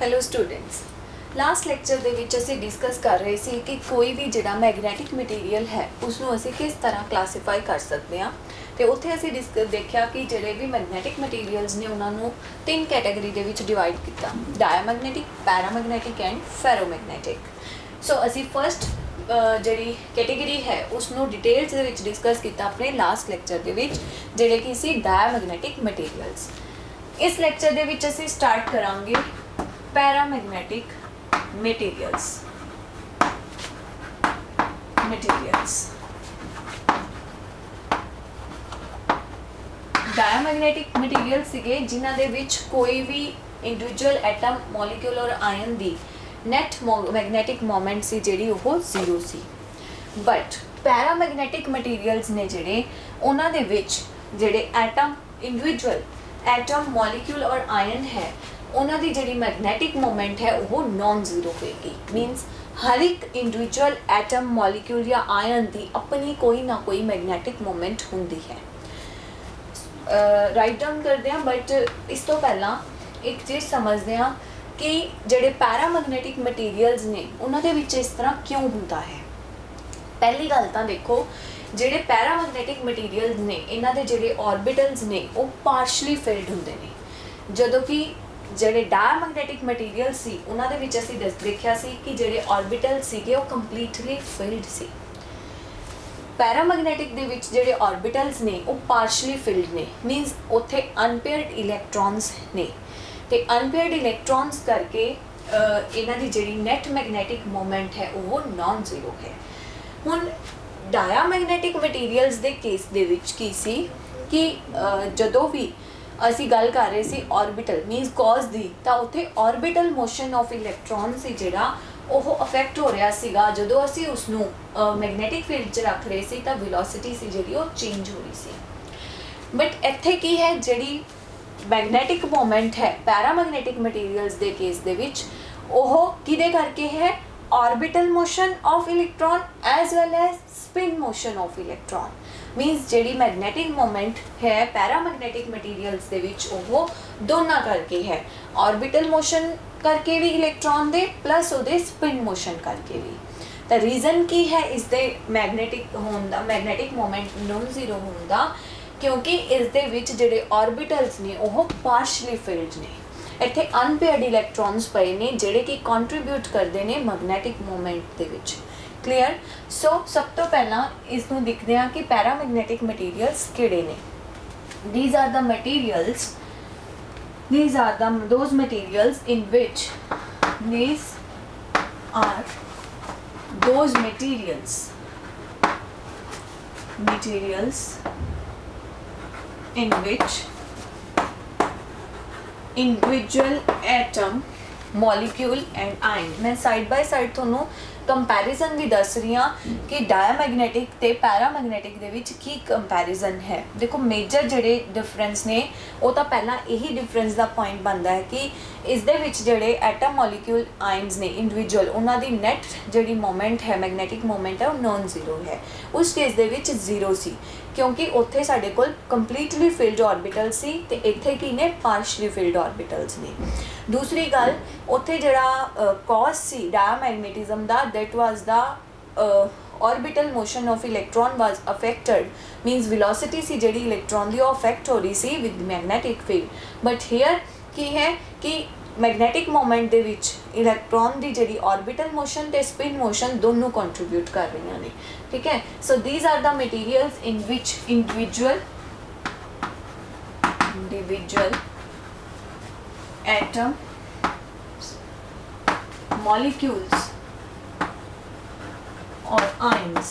Hello students. Last lecture ਦੇ ਵਿੱਚ ਅਸੀਂ ਡਿਸਕਸ ਕਰ ਰਹੇ ਸੀ ਕਿ ਕੋਈ ਵੀ ਜਿਹੜਾ ਮੈਗਨੈਟਿਕ ਮਟੀਰੀਅਲ ਹੈ ਉਸ ਨੂੰ ਅਸੀਂ ਕਿਸ ਤਰ੍ਹਾਂ ਕਲਾਸੀਫਾਈ ਕਰ ਸਕਦੇ ਹਾਂ ਤੇ ਉੱਥੇ ਅਸੀਂ ਦੇਖਿਆ ਕਿ ਜਿਹੜੇ ਵੀ ਮੈਗਨੈਟਿਕ ਮਟੀਰੀਅਲਸ ਨੇ ਉਹਨਾਂ ਨੂੰ ਤਿੰਨ ਕੈਟਾਗਰੀ ਦੇ ਵਿੱਚ ਡਿਵਾਈਡ ਕੀਤਾ, ਡਾਇਆਮੈਗਨੈਟਿਕ, ਪੈਰਾਮੈਗਨੈਟਿਕ ਐਂਡ ਫੈਰੋਮੈਗਨੈਟਿਕ। ਸੋ ਅਸੀਂ ਫਸਟ ਜਿਹੜੀ ਕੈਟਾਗਰੀ ਹੈ ਉਸ ਨੂੰ ਡਿਟੇਲਸ ਦੇ ਵਿੱਚ ਡਿਸਕਸ ਕੀਤਾ ਆਪਣੇ ਲਾਸਟ ਲੈਕਚਰ ਦੇ ਵਿੱਚ, ਜਿਹੜੇ ਕਿ ਸੀ ਡਾਇਆਮੈਗਨੈਟਿਕ ਮਟੀਰੀਅਲਸ। ਇਸ ਲੈਕਚਰ ਦੇ ਵਿੱਚ ਅਸੀਂ ਸਟਾਰਟ ਕਰਾਂਗੇ पैरामैग्नेटिक मटेरियल्स। डायमैग्नेटिक मटेरियल सीगे जिन्हां दे विच कोई भी इंडिविजुअल एटम, मॉलिक्यूल और आयन दी नैट मैगनैटिक मोमेंट सी जिहड़ी ओह जीरो सी। बट पैरामैगनैटिक मटेरियल्स ने जिहड़े उन्हां दे विच जिहड़े एटम, इंडिविजुअल एटम, मॉलिक्यूल और आयन है उन्हां दी जिहड़ी मैगनैटिक मोमेंट है वह नॉन जीरो होएगी। मीनस हर एक इंडिविजुअल एटम, मॉलिक्यूल या आयन की अपनी कोई ना कोई मैगनैटिक मोमेंट होंदी है। राइट डाउन करते हैं, बट इस तो पहला एक चीज़ समझते हैं कि जिहड़े पैरामैगनैटिक मटीरियल्स ने उन्हां दे विच इस तरह क्यों होंदा है। पहली गल तां देखो, जिहड़े पैरामैगनैटिक मटीरियल्स ने इन्हां दे जिहड़े ऑर्बिटल्स ने वो पार्शली फिल्ड होंदे ने, जदों कि ਜਿਹੜੇ ਡਾਇਆਮੈਗਨੈਟਿਕ ਮਟੀਰੀਅਲ ਸੀ ਉਹਨਾਂ ਦੇ ਵਿੱਚ ਅਸੀਂ ਦੇਖਿਆ ਸੀ ਕਿ ਜਿਹੜੇ ਆਰਬਿਟਲ ਸੀਗੇ ਉਹ ਕੰਪਲੀਟਲੀ ਫਿਲਡ ਸੀ। ਪੈਰਾਮੈਗਨੈਟਿਕ ਦੇ ਵਿੱਚ ਜਿਹੜੇ ਆਰਬਿਟਲਸ ਨੇ ਉਹ ਪਾਰਸ਼ਲੀ ਫਿਲਡ ਨੇ, ਮੀਨਸ ਉੱਥੇ ਅਨਪੇਅਰਡ ਇਲੈਕਟ੍ਰੋਨਸ ਨੇ ਤੇ ਅਨਪੇਅਰਡ ਇਲੈਕਟ੍ਰੋਨਸ ਕਰਕੇ ਇਹਨਾਂ ਦੀ ਜਿਹੜੀ ਨੈਟ ਮੈਗਨੈਟਿਕ ਮੂਵਮੈਂਟ ਹੈ ਉਹ ਨॉन ਜ਼ੀਰੋ ਹੈ। ਹੁਣ ਡਾਇਆਮੈਗਨੈਟਿਕ ਮਟੀਰੀਅਲਸ ਦੇ ਕੇਸ ਦੇ ਵਿੱਚ ਕੀ ਸੀ ਕਿ ਜਦੋਂ ਵੀ ਅਸੀਂ ਗੱਲ ਕਰ ਰਹੇ ਸੀ ऑर्बिटल मीनस कॉज ਦੀ, ਤਾਂ ਉੱਥੇ ऑर्बिटल मोशन ऑफ इलैक्ट्रॉन ਸੀ ਜਿਹੜਾ ਉਹ ਅਫੈਕਟ ਹੋ ਰਿਹਾ ਸੀਗਾ। ਜਦੋਂ ਅਸੀਂ ਉਸ ਨੂੰ ਮੈਗਨੈਟਿਕ ਫੀਲਡ 'ਚ ਰੱਖ ਰਹੇ ਸੀ ਤਾਂ ਵੈਲੋਸਿਟੀ ਸੀ ਜਿਹੜੀ ਉਹ ਚੇਂਜ ਹੋ ਰਹੀ ਸੀ। ਬਟ ਇੱਥੇ ਕੀ ਹੈ, ਜਿਹੜੀ ਮੈਗਨੈਟਿਕ ਮੂਵਮੈਂਟ ਹੈ ਪੈਰਾਮੈਗਨੈਟਿਕ ਮਟੀਰੀਅਲਸ ਦੇ ਕੇਸ ਦੇ ਵਿੱਚ ਉਹ ਕਿਹਦੇ ਕਰਕੇ ਹੈ, orbital motion of electron as well as spin motion of electron. Means जिहड़ी मैगनैटिक मोमेंट है पैरामैगनैटिक मटीरियल्स दे विच ओह दोनों करके है, ऑर्बिटल मोशन करके भी इलैक्ट्रॉन दे प्लस उहदे स्पिन मोशन करके भी। तो रीजन की है इस दे मैगनैटिक होने दा, मैगनैटिक मोमेंट नॉन जीरो होने दा, क्योंकि इस दे विच जिहड़े ऑर्बिटल्स ने ओह पार्शली फिल्ड ने। ਇੱਥੇ ਅਨਪੇਅਰਡ ਇਲੈਕਟ੍ਰੋਨਸ ਪਏ ਨੇ ਜਿਹੜੇ ਕਿ ਕੰਟਰੀਬਿਊਟ ਕਰਦੇ ਨੇ ਮੈਗਨੈਟਿਕ ਮੂਵਮੈਂਟ ਦੇ ਵਿੱਚ। ਕਲੀਅਰ। ਸੋ ਸਭ ਤੋਂ ਪਹਿਲਾਂ ਇਸ ਨੂੰ ਦੇਖਦੇ ਹਾਂ ਕਿ ਪੈਰਾਮੈਗਨੈਟਿਕ ਮਟੀਰੀਅਲਸ ਕਿਹੜੇ ਨੇ। these are the materials in which these are those materials in which individual atom, molecule and ion. मैं साइड बाय साइड थोनों कंपैरिजन भी दस रही हाँ कि डायमैगनैटिक ते पैरामैगनैटिक दे विच की कंपैरिजन है। देखो मेजर जिहड़े डिफरेंस ने वो तो पहला यही डिफरेंस का पॉइंट बनता है कि इस दे विच जिहड़े एटम, मॉलिक्यूल, आयनस ने इंडिविजुअल उन्हां दी नैट जिहड़ी मोमेंट है, मैगनैटिक मोमेंट है वो नॉन जीरो है। उस केस दे विच जीरो सी क्योंकि उत्थे साडे कोल कंप्लीटली फिल्ड ऑर्बिटल सी ते इत्थे की ने पार्शली फिल्ड ऑर्बिटल्स ने। दूसरी गल, उत्थे जिहड़ा कॉज सी डायमैगनेटिज्म दा, that was the orbital motion of electron was affected, means velocity सी जिहड़ी इलैक्ट्रॉन दी अफेक्ट हो रही सी with magnetic field. But here की है कि मैगनैटिक मोमेंट दे विच इलैक्ट्रॉन दी जिहड़ी ऑर्बिटल मोशन ते स्पिन मोशन दोनों कंट्रीब्यूट कर रही ने। ठीक है। So these are the materials in which individual atom, molecules और ions,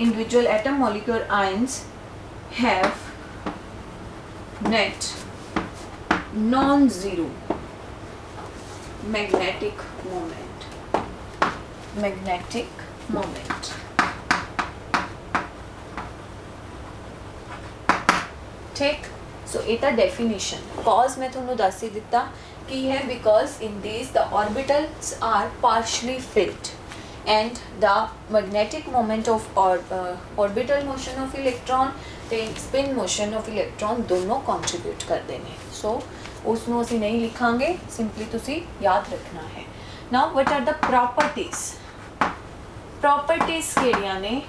individual atom, molecule, ions have net non-zero magnetic moment। ठीक। सो ये था डेफिनेशन। कॉज मैं थोनों दस ही दिता कि है because in this the orbitals are partially filled and the magnetic moment of orbital motion of electron ਤੇ ਸਪਿਨ ਮੋਸ਼ਨ ਆਫ ਇਲੈਕਟ੍ਰੋਨ ਦੋਨੋਂ ਕੰਟਰੀਬਿਊਟ ਕਰਦੇ ਨੇ। ਸੋ ਉਸ ਨੂੰ ਅਸੀਂ ਨਹੀਂ ਲਿਖਾਂਗੇ, ਸਿੰਪਲੀ ਤੁਸੀਂ ਯਾਦ ਰੱਖਣਾ ਹੈ। ਨਾਓ ਵਟ ਆਰ ਦ ਪ੍ਰੋਪਰਟੀਜ਼ ਕਿਹੜੀਆਂ ਨੇ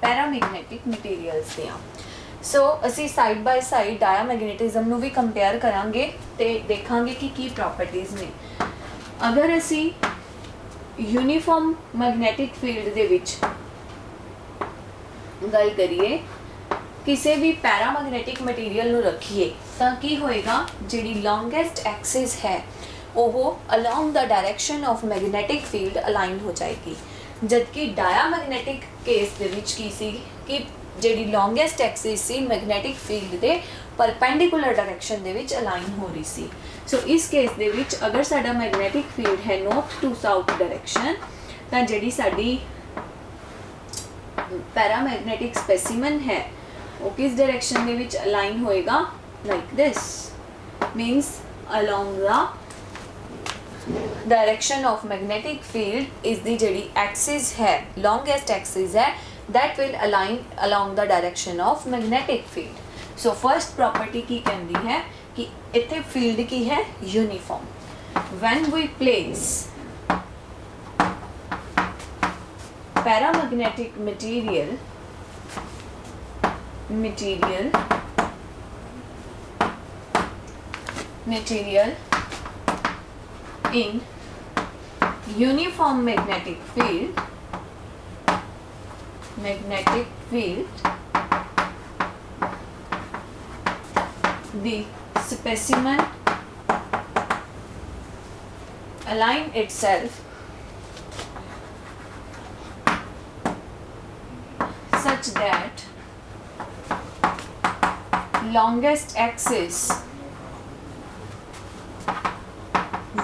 ਪੈਰਾਮੈਗਨੈਟਿਕ ਮਟੀਰੀਅਲਸ ਦੀਆਂ। ਸੋ ਅਸੀਂ ਸਾਈਡ ਬਾय ਸਾਈਡ ਡਾਇਆਮੈਗਨੈਟਿਜ਼ਮ ਨੂੰ ਵੀ ਕੰਪੇਅਰ ਕਰਾਂਗੇ ਤੇ ਦੇਖਾਂਗੇ ਕਿ ਕੀ ਪ੍ਰੋਪਰਟੀਜ਼ ਨੇ। ਅਗਰ ਅਸੀਂ यूनिफॉर्म मैगनैटिक फील्ड दे विच गल करिए, किसी भी पैरामैगनैटिक मटीरियल नूं रखिए तां की होएगा, जिहड़ी लॉन्गेस्ट एक्सिस है वो along the direction of magnetic field align हो जाएगी। जबकि डायमैगनैटिक केस दे विच की सी कि जिहड़ी लॉन्गेस्ट एक्सिस सी मैगनैटिक फील्ड दे परपेंडिकुलर डायरैक्शन दे विच अलाइन हो रही सी। सो इस केस दे विच अगर साडा मैगनैटिक फील्ड है नॉर्थ टू साउथ डायरैक्शन, तां जिहड़ी साडी पैरामैगनैटिक स्पेसिमन है वो किस डायरैक्शन दे विच अलाइन होएगा, like this, means along the direction of magnetic field is दी जिहड़ी एक्सिस है, लॉन्गेस्ट एक्सिस है, that will align along the direction of magnetic field. So first property की कहती है कि इत्थे फील्ड की है uniform. When we place paramagnetic material in uniform magnetic field, the specimen align itself such that longest axis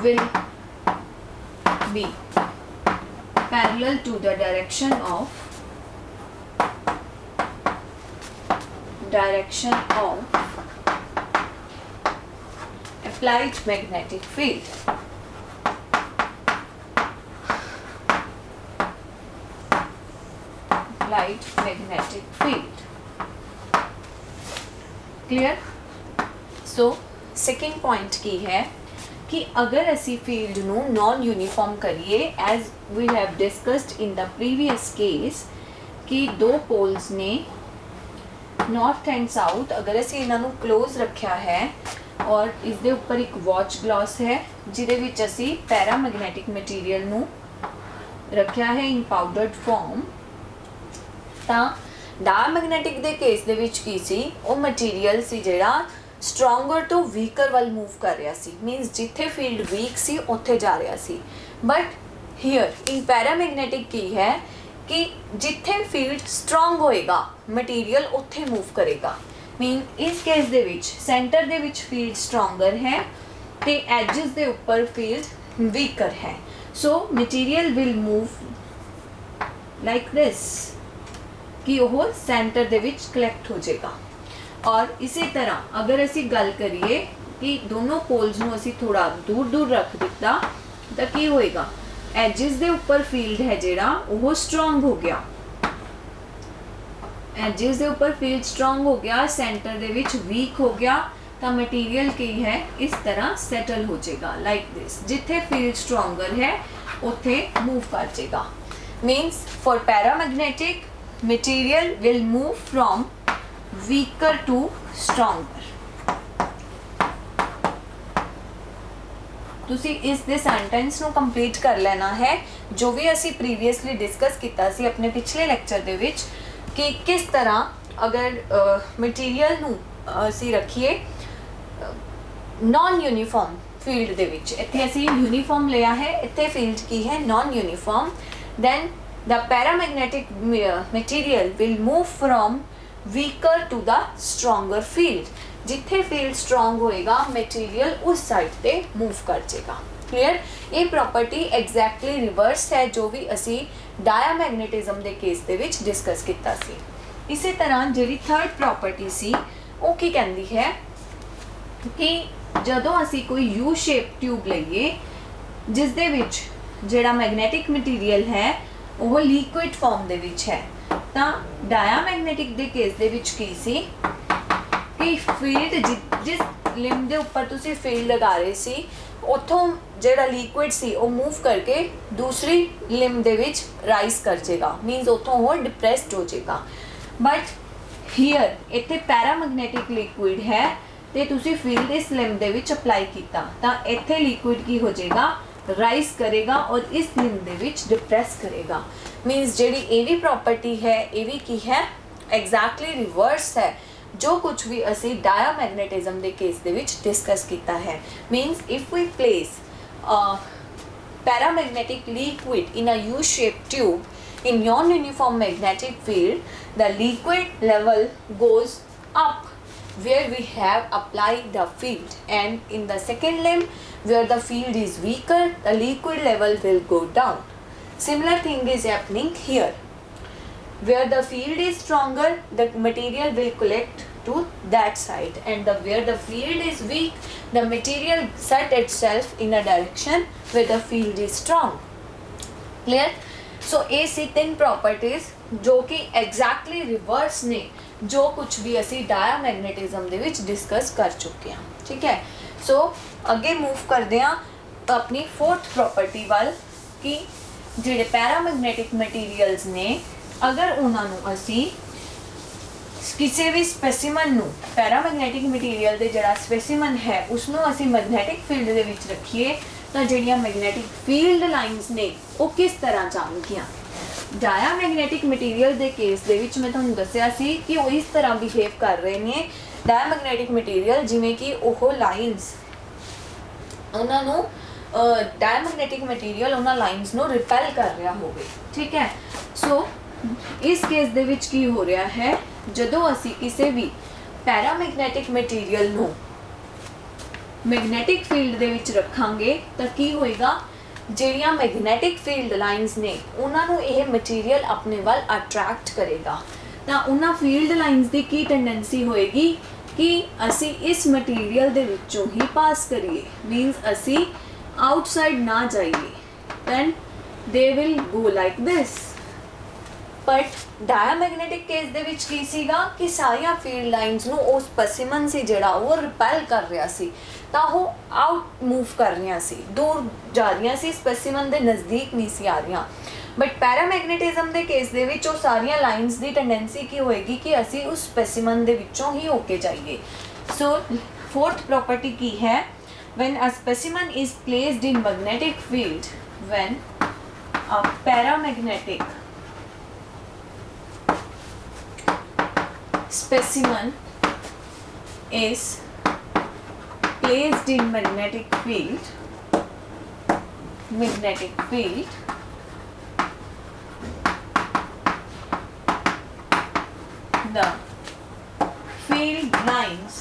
will be parallel to the direction of applied magnetic field. Applied magnetic field. Clear? So second point की है कि अगर असी field नू non uniform करिए, as we have discussed in the previous case कि दो poles ने नॉर्थ एंड साउथ, अगर असी इन्हां नू क्लोज रखा है और इस दे ऊपर एक वॉच ग्लास है जिहदे विच असी पैरामैग्नेटिक मटीरियल नू रखा है इन पाउडर्ड फॉर्म, तां डायमैग्नेटिक दे केस दे विच की सी वो मटीरियल सी जिहड़ा स्ट्रोंगर तो वीकर वाल मूव कर रहा सी, मीनस जिथे फील्ड वीक सी उत्थे जा रहा सी। बट हियर इन पैरामैग्नेटिक की है कि जिथे फील्ड स्ट्रोंग होएगा मटीरियल उत्थे मूव करेगा। मीन इस केस दे विच सेंटर दे विच फील्ड स्ट्रोंगर है ते एजेस दे ऊपर फील्ड वीकर है। So material will move like this कि वह सेंटर दे विच कलैक्ट हो जाएगा। और इसी तरह अगर असी गल करिए कि दोनों पोल्स नू असी थोड़ा दूर दूर रख दिता तो की होएगा, एजिस दे ऊपर फील्ड है जिहड़ा वो स्ट्रोंग हो गया, एजिस दे ऊपर फील्ड स्ट्रोंग हो गया, सेंटर दे विच वीक हो गया, तो मटीरियल की है इस तरह सेटल हो जाएगा लाइक दिस। जिथे फील्ड स्ट्रोंगर है उत्थे मूव कर जाएगा। Means for paramagnetic material will move from weaker to stronger। तुसी इस दे सेंटेंस नू कंप्लीट कर लेना है जो भी असी प्रीवियसली डिस्कस किया सी अपने पिछले लेक्चर दे विच कि किस तरह अगर मटीरियल नू असी रखिए नॉन यूनिफॉर्म फील्ड दे विच, इत्थे असी यूनिफॉर्म लिया है, इत्थे फील्ड की है non uniform, then the paramagnetic material will move from weaker to the stronger field. जिथे फील्ड स्ट्रोंग होएगा मटीरियल उस साइड पे मूव कर जाएगा। क्लियर? ये प्रॉपर्टी एग्जैक्टली रिवर्स है जो भी असी डायमैग्नेटिज्म दे केस दे विच डिस्कस किया सी। इसी तरह जिहड़ी थर्ड प्रॉपर्टी सी वो की कहती है कि जदों असी कोई यू शेप ट्यूब लईए जिस दे विच जिहड़ा मैगनैटिक मटीरियल है वो लिक्विड फॉर्म दे विच है, ਤਾਂ ਡਾਇਆਮੈਗਨੈਟਿਕ ਦੇ ਕੇਸ ਦੇ ਵਿੱਚ ਕੀ ਸੀ ਕਿ ਫੀਲਡ ਜਿਸ ਲਿੰਬ ਦੇ ਉੱਪਰ ਤੁਸੀਂ ਫੀਲਡ ਲਗਾ ਰਹੇ ਸੀ ਉੱਥੋਂ ਜਿਹੜਾ ਲਿਕੁਇਡ ਸੀ ਉਹ ਮੂਵ ਕਰਕੇ ਦੂਸਰੀ ਲਿੰਬ ਦੇ ਵਿੱਚ ਰਾਈਜ਼ ਕਰ ਜਾਏਗਾ, ਮੀਨਸ ਉੱਥੋਂ ਉਹ ਡਿਪਰੈਸਡ ਹੋ ਜਾਏਗਾ। ਬਟ ਹੀਅਰ ਇੱਥੇ ਪੈਰਾਮੈਗਨੈਟਿਕ ਲਿਕੁਇਡ ਹੈ ਤੇ ਤੁਸੀਂ ਫੀਲਡ ਇਸ ਲਿੰਬ ਦੇ ਵਿੱਚ ਅਪਲਾਈ ਕੀਤਾ ਤਾਂ ਇੱਥੇ ਲਿਕੁਇਡ ਕੀ ਹੋ ਜਾਏਗਾ, ਰਾਈਜ਼ ਕਰੇਗਾ ਔਰ ਇਸ ਲਿੰਬ ਦੇ ਵਿੱਚ ਡਿਪਰੈਸ ਕਰੇਗਾ। ਮੀਨਸ ਜਿਹੜੀ ਇਹ ਵੀ ਪ੍ਰੋਪਰਟੀ ਹੈ ਇਹ ਵੀ ਕੀ ਹੈ, ਐਗਜ਼ੈਕਟਲੀ ਰਿਵਰਸ ਹੈ जो कुछ भी असी डायामैग्नेटिज्म के केस दे विच डिस्कस किया है। Means if we place paramagnetic liquid in a U-shaped tube in non-uniform magnetic field, the liquid level goes up where we have applied the field, and in the second limb where the field is weaker, the liquid level will go down. Similar thing is happening here. Where the field is stronger, the material will collect to that side, and where the field is weak, the material set itself in a direction where the field is strong. Clear? So ये सी तीन properties जो कि exactly reverse ने जो कुछ भी असी diamagnetism दे विच discuss कर चुके हैं। ठीक है, सो अगे मूव करते हैं अपनी फोर्थ प्रॉपर्टी वाल कि जिहड़े पैरामैग्नेटिक मटीरियल्स ने अगर उन्होंने असी किसी भी स्पैसीमन नू पैरामैग्नेटिक मटीरियल दे जिहड़ा स्पैसीमन है उसनों असी मैगनैटिक फील्ड दे विच रखीए तो जिहड़ियां मैगनैटिक फील्ड लाइनस ने वो किस तरह जाणगियां। डायामैग्नेटिक मटीरियल दे केस दे विच मैं तुहानूं दस्सिया सी कि वो इस तरह बिहेव कर रहे ने डायामैग्नेटिक मटीरियल जिवें कि ओह लाइनस उन्हां नूं डायामैग्नेटिक मटीरियल उन्हां लाइनस नूं रिपेल कर रहा होवे। ठीक है, सो इस केस दे विच की हो रहा है, जदों असी किसी भी पैरामैग्नेटिक मटीरियल नूं मैगनैटिक फील्ड दे विच रखांगे तो की होएगा, जिहड़ियां मैगनैटिक फील्ड लाइनस ने उन्हां नूं यह मटीरियल अपने वाल अट्रैक्ट करेगा। तो उन्हां फील्ड लाइनस की की टेंडेंसी होएगी कि असी इस मटीरियल दे विचों ही पास करिए, मीनस असी आउटसाइड ना जाइए, then they will go like this. But diamagnetic case दे विच की सीगा कि सारिया फील्ड लाइनस नूं उस स्पेसिमन सी जिहड़ा वो रिपेल कर रहा सी तां वो आउट मूव कर रहा सी, दूर जा रही सी, स्पेसिमन दे नज़दीक नहीं सी आ रही। बट पैरामैग्नेटिज्म दे केस दे विच वो सारिया लाइनस दी टेंडेंसी की होएगी कि असी उस स्पेसिमन दे विचों ही होके जाइए। सो फोर्थ प्रॉपर्टी की है, when a specimen is placed in magnetic field, when a paramagnetic specimen is placed in magnetic field, the field lines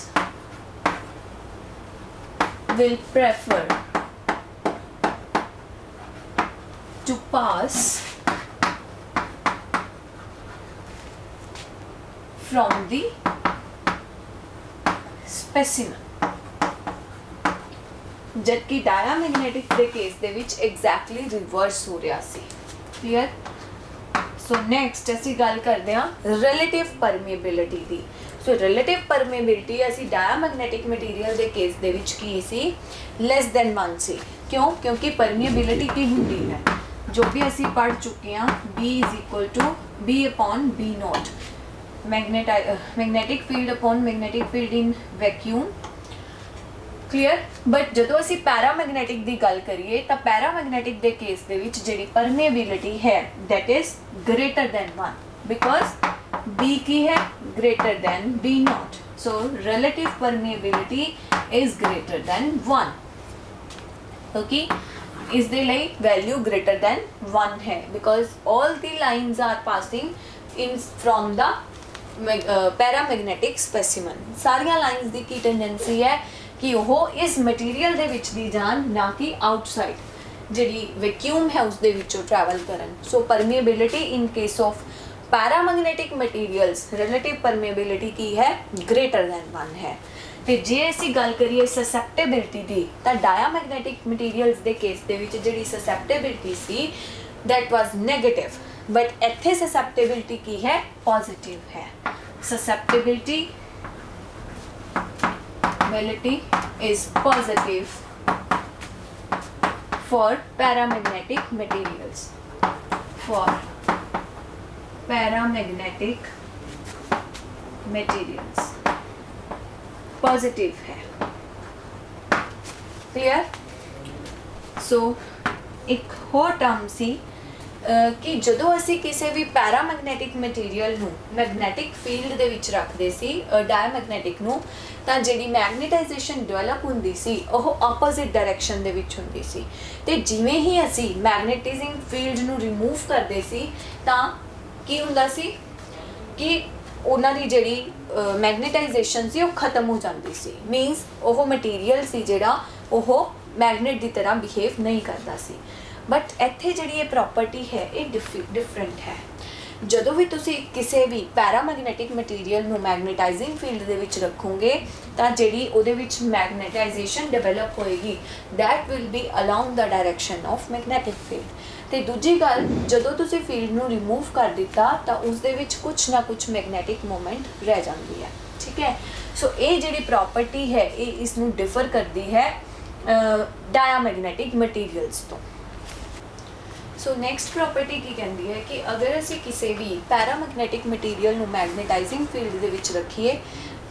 will prefer to pass from the specimen, जबकि डायामैग्नेटिक दे case दे विच exactly reverse हो रहा सी। Clear? सो next असी गल करते हैं relative permeability दी। सो relative permeability असी diamagnetic material दे case दे विच की सी, लैस दैन 1 सी। क्यों? क्योंकि परमेबिलिटी की होंदी है जो भी असी पढ़ चुके हैं, B is equal to B/B0, magnetic field upon magnetic field in vacuum. Clear? But जदों असी पैरामैग्नेटिक की गल करिए तो पैरामैग्नेटिक के केस दे विच जिहड़ी परमेबिलिटी है that is greater than 1, because B की है greater than B0। So relative permeability is greater than 1। Okay, इस दे लई वैल्यू ग्रेटर दैन 1 है, because all the lines are passing in from the paramagnetic specimen. सारिया lines की की tendency है कि वह इस मटीरियल दे विच दी जान, ना कि आउटसाइड जिहड़ी वैक्यूम है उस दे विचों ट्रैवल करन। So permeability in case of paramagnetic materials relative permeability की है ग्रेटर दैन 1 है। तो जे असी गल करिए ससैप्टेबिलिटी की, तो डायामैग्नेटिक मटीरियल्स के केस दे विच जिहड़ी ससैप्टेबिलिटी सी दैट वाज नैगेटिव। बट इत्थे ससैप्टेबिलिटी की है, पॉजिटिव है। ससैप्टेबिलिटी is positive for paramagnetic materials. For paramagnetic materials positive है। क्लियर? सो एक होर टर्म सी कि ਜਦੋਂ ਅਸੀਂ ਕਿਸੇ ਵੀ ਪੈਰਾਮੈਗਨੈਟਿਕ ਮਟੀਰੀਅਲ ਨੂੰ ਮੈਗਨੈਟਿਕ ਫੀਲਡ ਦੇ ਵਿੱਚ ਰੱਖਦੇ ਸੀ ਡਾਇਮੈਗਨੈਟਿਕ ਨੂੰ, ਤਾਂ ਜਿਹੜੀ ਮੈਗਨੇਟਾਈਜੇਸ਼ਨ ਡਿਵੈਲਪ ਹੁੰਦੀ ਸੀ ਉਹ ਆਪੋਜ਼ਿਟ ਡਾਇਰੈਕਸ਼ਨ ਦੇ ਵਿੱਚ ਹੁੰਦੀ ਸੀ। ਤੇ ਜਿਵੇਂ ਹੀ ਅਸੀਂ ਮੈਗਨੇਟਾਈਜ਼ਿੰਗ ਫੀਲਡ ਨੂੰ ਰਿਮੂਵ ਕਰਦੇ ਸੀ ਤਾਂ ਕੀ ਹੁੰਦਾ ਸੀ ਕਿ ਉਹਨਾਂ ਦੀ ਜਿਹੜੀ ਮੈਗਨੇਟਾਈਜੇਸ਼ਨ ਸੀ ਉਹ ਖਤਮ ਹੋ ਜਾਂਦੀ ਸੀ। ਮੀਨਸ ਉਹ ਮਟੀਰੀਅਲ ਸੀ ਜਿਹੜਾ ਉਹ ਮੈਗਨੇਟ ਦੀ ਤਰ੍ਹਾਂ ਬਿਹੇਵ ਨਹੀਂ ਕਰਦਾ ਸੀ। ਬਟ ਇੱਥੇ ਜਿਹੜੀ ਇਹ ਪ੍ਰੋਪਰਟੀ ਹੈ ਇਹ ਡਿਫਰੈਂਟ ਹੈ। ਜਦੋਂ ਵੀ ਤੁਸੀਂ ਕਿਸੇ ਵੀ ਪੈਰਾਮੈਗਨੈਟਿਕ ਮਟੀਰੀਅਲ ਨੂੰ ਮੈਗਨੇਟਾਈਜ਼ਿੰਗ ਫੀਲਡ ਦੇ ਵਿੱਚ ਰੱਖੋਗੇ ਤਾਂ ਜਿਹੜੀ ਉਹਦੇ ਵਿੱਚ ਮੈਗਨੇਟਾਈਜੇਸ਼ਨ ਡਿਵੈਲਪ ਹੋਏਗੀ that will B along the direction of magnetic field. ਤੇ ਦੂਜੀ ਗੱਲ, ਜਦੋਂ ਤੁਸੀਂ ਫੀਲਡ ਨੂੰ ਰਿਮੂਵ ਕਰ ਦਿੱਤਾ ਤਾਂ ਉਸ ਦੇ ਵਿੱਚ ਕੁਛ ਨਾ ਕੁਛ ਮੈਗਨੈਟਿਕ ਮੂਵਮੈਂਟ ਰਹਿ ਜਾਂਦੀ ਹੈ। ਠੀਕ ਹੈ, ਸੋ ਇਹ ਜਿਹੜੀ ਪ੍ਰੋਪਰਟੀ ਹੈ ਇਹ ਇਸ ਨੂੰ ਡਿਫਰ ਕਰਦੀ ਹੈ ਡਾਇਆਮੈਗਨੈਟਿਕ ਮਟੀਰੀਅਲਸ ਤੋਂ। ਸੋ ਨੈਕਸਟ ਪ੍ਰੋਪਰਟੀ ਕੀ ਕਹਿੰਦੀ ਹੈ ਕਿ ਅਗਰ ਅਸੀਂ ਕਿਸੇ ਵੀ ਪੈਰਾਮੈਗਨੈਟਿਕ ਮਟੀਰੀਅਲ ਨੂੰ ਮੈਗਨੇਟਾਈਜ਼ਿੰਗ ਫੀਲਡ ਦੇ ਵਿੱਚ ਰੱਖੀਏ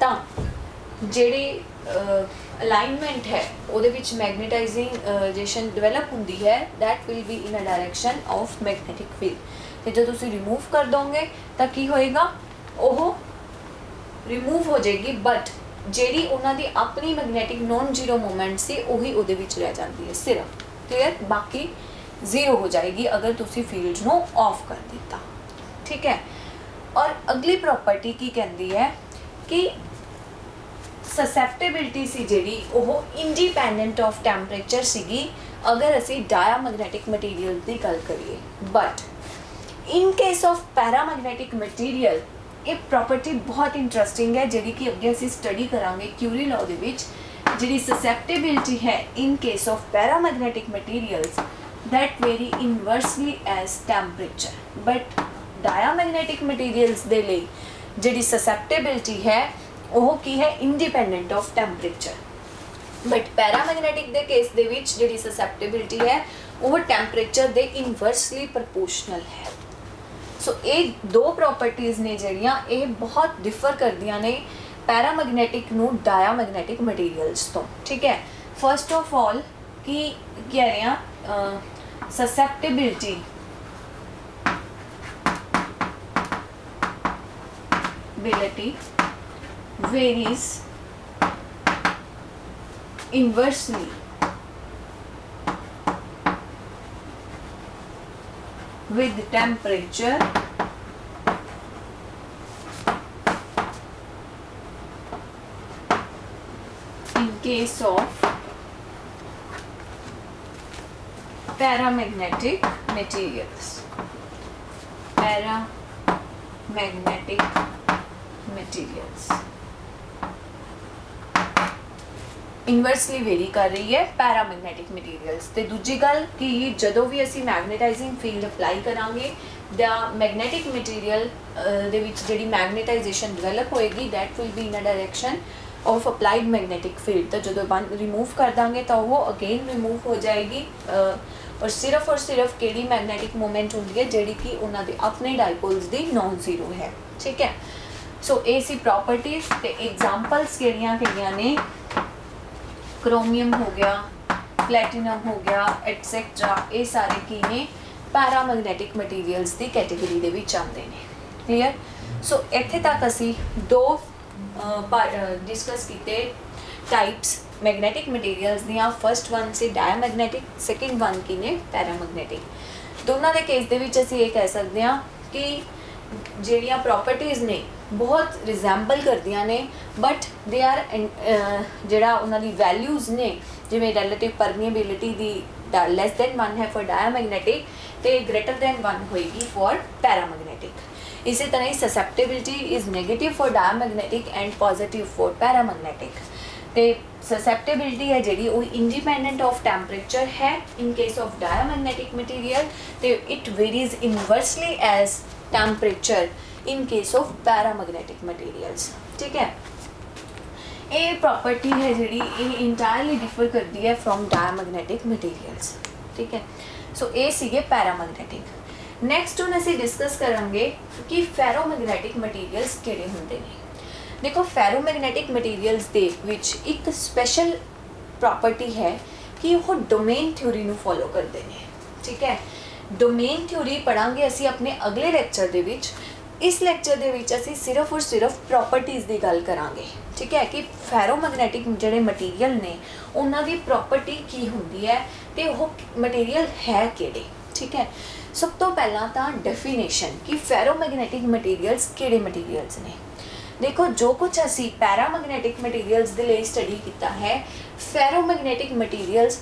ਤਾਂ ਜਿਹੜੀ ਅਲਾਈਨਮੈਂਟ ਹੈ ਉਹਦੇ ਵਿੱਚ ਮੈਗਨੇਟਾਈਜ਼ੇਸ਼ਨ ਡਿਵੈਲਪ ਹੁੰਦੀ ਹੈ that will be in a direction of magnetic field. ਤੇ ਜਦੋਂ ਤੁਸੀਂ ਰਿਮੂਵ ਕਰ ਦੋਗੇ ਤਾਂ ਕੀ ਹੋਏਗਾ, ਉਹ ਰਿਮੂਵ ਹੋ ਜਾਏਗੀ ਬਟ ਜਿਹੜੀ ਉਹਨਾਂ ਦੀ ਆਪਣੀ ਮੈਗਨੈਟਿਕ ਨੋਨ ਜ਼ੀਰੋ ਮੂਵਮੈਂਟ ਸੀ ਉਹੀ ਉਹਦੇ ਵਿੱਚ ਰਹਿ ਜਾਂਦੀ ਹੈ ਸਿਰਫ। ਕਲੀਅਰ? ਬਾਕੀ ਜ਼ੀਰੋ ਹੋ ਜਾਏਗੀ ਅਗਰ ਤੁਸੀਂ ਫੀਲਡ ਨੂੰ ਆਫ ਕਰ ਦਿੱਤਾ। ਠੀਕ ਹੈ, ਔਰ ਅਗਲੀ ਪ੍ਰੋਪਰਟੀ ਕੀ ਕਹਿੰਦੀ ਹੈ ਕਿ ਸਸੈਪਟੇਬਿਲਿਟੀ ਸੀ ਜਿਹੜੀ ਉਹ ਇੰਡੀਪੈਂਡੈਂਟ ਆਫ ਟੈਂਪਰੇਚਰ ਸੀਗੀ ਅਗਰ ਅਸੀਂ ਡਾਇਆਮੈਗਨੈਟਿਕ ਮਟੀਰੀਅਲ ਦੀ ਗੱਲ ਕਰੀਏ। But in case of ਪੈਰਾਮੈਗਨੈਟਿਕ material ਇਹ ਪ੍ਰੋਪਰਟੀ ਬਹੁਤ ਇੰਟਰਸਟਿੰਗ ਹੈ ਜਿਹੜੀ ਕਿ ਅੱਗੇ ਅਸੀਂ ਸਟੱਡੀ ਕਰਾਂਗੇ ਕਿਊਰੀ ਲਾਅ ਦੇ ਵਿੱਚ। ਜਿਹੜੀ ਸਸੈਪਟੇਬਿਲਿਟੀ ਹੈ in case of ਪੈਰਾਮੈਗਨੈਟਿਕ materials that vary inversely as temperature, but diamagnetic materials ਦੇ ਲਈ ਜਿਹੜੀ susceptibility ਹੈ ਉਹ ਕੀ ਹੈ, independent of temperature। but paramagnetic ਦੇ ਕੇਸ ਦੇ ਵਿੱਚ ਜਿਹੜੀ susceptibility ਹੈ ਉਹ temperature ਦੇ inversely proportional ਹੈ। ਸੋ ਇਹ ਦੋ ਪ੍ਰੋਪਰਟੀਜ਼ ਨੇ ਜਿਹੜੀਆਂ ਇਹ ਬਹੁਤ ਡਿਫਰ ਕਰਦੀਆਂ ਨੇ ਪੈਰਾਮੈਗਨੈਟਿਕ ਨੂੰ ਡਾਇਆਮੈਗਨੈਟਿਕ ਮਟੀਰੀਅਲਸ ਤੋਂ। ਠੀਕ ਹੈ, ਫਸਟ ਆਫ ਆਲ ਕੀ ਕਹਿ ਰਹੇ ਹਾਂ, susceptibility varies inversely with temperature in case of paramagnetic materials। paramagnetic materials inversely vary ਕਰ ਰਹੀ ਹੈ ਪੈਰਾਮੈਗਨੈਟਿਕ ਮਟੀਰੀਅਲਸ। ਤੇ ਦੂਜੀ ਗੱਲ ਕਿ ਜਦੋਂ ਵੀ ਅਸੀਂ ਮੈਗਨੇਟਾਈਜ਼ਿੰਗ ਫੀਲਡ ਅਪਲਾਈ ਕਰਾਂਗੇ ਦਾ ਮੈਗਨੈਟਿਕ ਮਟੀਰੀਅਲ ਦੇ ਵਿੱਚ ਜਿਹੜੀ ਮੈਗਨੇਟਾਈਜੇਸ਼ਨ ਡਿਵੈਲਪ ਹੋਏਗੀ that will be in a direction of applied magnetic field. ਤਾਂ ਜਦੋਂ ਰਿਮੂਵ ਕਰ ਦਾਂਗੇ ਤਾਂ ਉਹ ਅਗੇਨ ਰਿਮੂਵ ਹੋ ਜਾਏਗੀ ਔਰ ਸਿਰਫ ਕਿਹੜੀ ਮੈਗਨੈਟਿਕ ਮੂਵਮੈਂਟ ਹੁੰਦੀ ਹੈ ਜਿਹੜੀ ਕਿ ਉਹਨਾਂ ਦੇ ਆਪਣੇ ਡਾਈਪੋਲਸ ਦੀ ਨੋਨ ਜ਼ੀਰੋ ਹੈ। ਠੀਕ ਹੈ, ਸੋ ਇਹ ਸੀ ਪ੍ਰੋਪਰਟੀਜ਼ ਤੇ ਐਗਜ਼ਾਮਪਲਸ ਕਿਹੜੀਆਂ ਨੇ, क्रोमियम हो गया, प्लैटिनम हो गया एटसेट्रा, ये सारे की ने पैरामैगनैटिक मटीरियल्स की कैटेगरी दे विच आते हैं। क्लीयर? सो इत्थे तक असी दो डिस्कस किए टाइप्स मैगनैटिक मटीरियल्स दियां। फर्स्ट वन से डायमैगनैटिक, सैकेंड वन की ने पैरामैगनैटिक। दोनों के केस दे विच असी ये कह सकते हैं कि ਜਿਹੜੀਆਂ ਪ੍ਰੋਪਰਟੀਜ਼ ਨੇ ਬਹੁਤ ਰਿਜ਼ੈਂਬਲ ਕਰਦੀਆਂ ਨੇ ਬਟ ਦੇ ਆਰ ਜਿਹੜਾ ਉਹਨਾਂ ਦੀ ਵੈਲਿਊਜ਼ ਨੇ ਜਿਵੇਂ ਰਿਲੇਟਿਵ ਪਰਮੀਏਬਿਲਿਟੀ ਦੀ ਲੈਸ ਦੈਨ 1 ਹੈ ਫॉर ਡਾਇਆਮੈਗਨੈਟਿਕ ਤੇ ਗ੍ਰੇਟਰ ਦੈਨ 1 ਹੋਏਗੀ ਫॉर ਪੈਰਾਮੈਗਨੈਟਿਕ। ਇਸੇ ਤਰ੍ਹਾਂ ਹੀ susceptibility is negative for diamagnetic and positive for paramagnetic. ਤੇ susceptibility है ਜਿਹੜੀ ਉਹ independent of temperature है in case of diamagnetic material ਤੇ it varies inversely as temperature in case of paramagnetic materials। ठीक है, ਇਹ प्रॉपर्टी है ਜਿਹੜੀ ਇਹ entirely differ करती है from diamagnetic materials। ठीक है, सो ਇਹ ਸੀਗੇ पैरामैग्नेटिक। नैक्सट ਹੁਣ ਅਸੀਂ डिस्कस करांगे कि फेरोमैग्नेटिक मटीरियल्स ਕਿਹੜੇ ਹੁੰਦੇ ਨੇ। देखो फेरोमैग्नेटिक मटीरियल्स ਦੇ ਵਿੱਚ ਇੱਕ स्पैशल प्रॉपर्टी है कि ਉਹ डोमेन थ्योरी ਨੂੰ फॉलो करते हैं। ठीक है, डोमेन थ्योरी पढ़ांगे ਅਸੀਂ ਆਪਣੇ अगले ਲੈਕਚਰ ਦੇ ਵਿੱਚ। इस ਲੈਕਚਰ ਦੇ ਵਿੱਚ ਅਸੀਂ सिर्फ और सिर्फ प्रॉपर्टीज़ ਦੀ ਗੱਲ ਕਰਾਂਗੇ। ठीक है, कि फेरोमैग्नेटिक ਜਿਹੜੇ मटीरियल ਨੇ ਉਹਨਾਂ ਦੀ प्रॉपर्टी ਕੀ ਹੁੰਦੀ ਹੈ ਤੇ ਉਹ मटीरियल है ਕਿਹੜੇ। ठीक है, सब तो पहला ਤਾਂ डेफिनेशन कि फेरोमैग्नेटिक मटीरियल्स ਕਿਹੜੇ मटीरियल्स ਨੇ। देखो जो कुछ असी पैरामैग्नेटिक मटीरियल्स दे लिए स्टडी किया है, फेरोमैग्नेटिक मटीरियल्स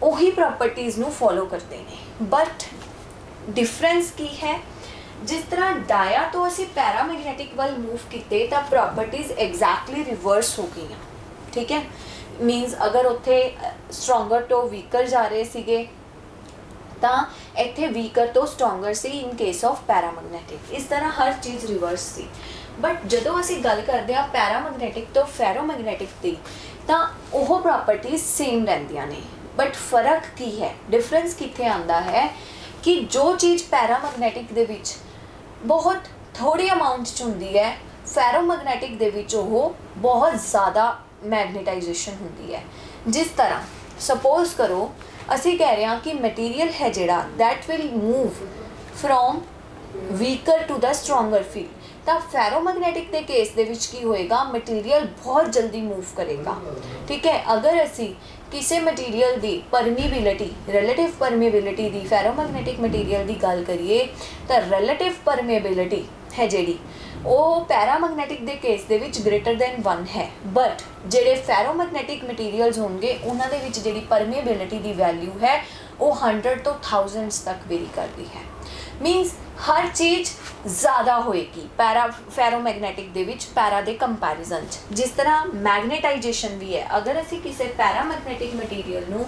वही प्रॉपर्टीज़ नू फॉलो करते हैं, बट डिफरेंस की है जिस तरह डाया तो असी पैरामैग्नेटिक वाल मूव किए तो प्रॉपर्टीज़ एग्जैक्टली रिवर्स हो गई। ठीक है, मीनस अगर उत्थे स्ट्रोंगर तो वीकर जा रहे सीगे तो इत्थे वीकर तो स्ट्रोंगर सी इन केस ऑफ पैरामैग्नेटिक। इस तरह हर चीज़ रिवर्स सी। बट जदों असी गल करते हैं पैरामैग्नेटिक तो फेरोमैग्नेटिक की तो वह प्रॉपर्टीज़ सेम रहिंदियां ने, बट फर्क की है, डिफरेंस कित्थे आंदा है कि जो चीज़ पैरामैग्नेटिक दे विच बहुत थोड़ी अमाउंट च हुंदी है, फेरोमैग्नेटिक दे विच ओह बहुत ज़्यादा मैग्नेटाइजेशन हुंदी है। जिस तरह सपोज करो असी कह रहे हैं कि मटीरियल है जिहड़ा that will move from weaker to the stronger field, तो फेरोमैग्नेटिक के केस दे विच की होएगा, मटीरियल बहुत जल्दी मूव करेगा। ठीक है, अगर असी किसी मटीरियल की परमीबिलिटी रिलेटिव परमीबिलिटी की फेरोमैग्नेटिक मटीरियल की गल करिए तो रिलेटिव परमीबिलिटी है जिहड़ी ਉਹ पैरामैग्नेटिक ਦੇ केस ਦੇ ਵਿੱਚ ग्रेटर दैन 1 है, बट ਜਿਹੜੇ फेरोमैग्नेटिक मटीरियल्स होंगे उन्होंने ਵਿੱਚ ਜਿਹੜੀ परमेबिलिटी की वैल्यू है वो 100 तो 1000s तक वेरी करती है। मीनस हर चीज़ ज़्यादा होएगी पैरा फेरोमैग्नेटिक ਦੇ ਵਿੱਚ पैरा के कंपैरिजन। जिस तरह मैग्नेटाइजेशन भी है, अगर असी किसी पैरामैग्नेटिक मटीरियल ਨੂੰ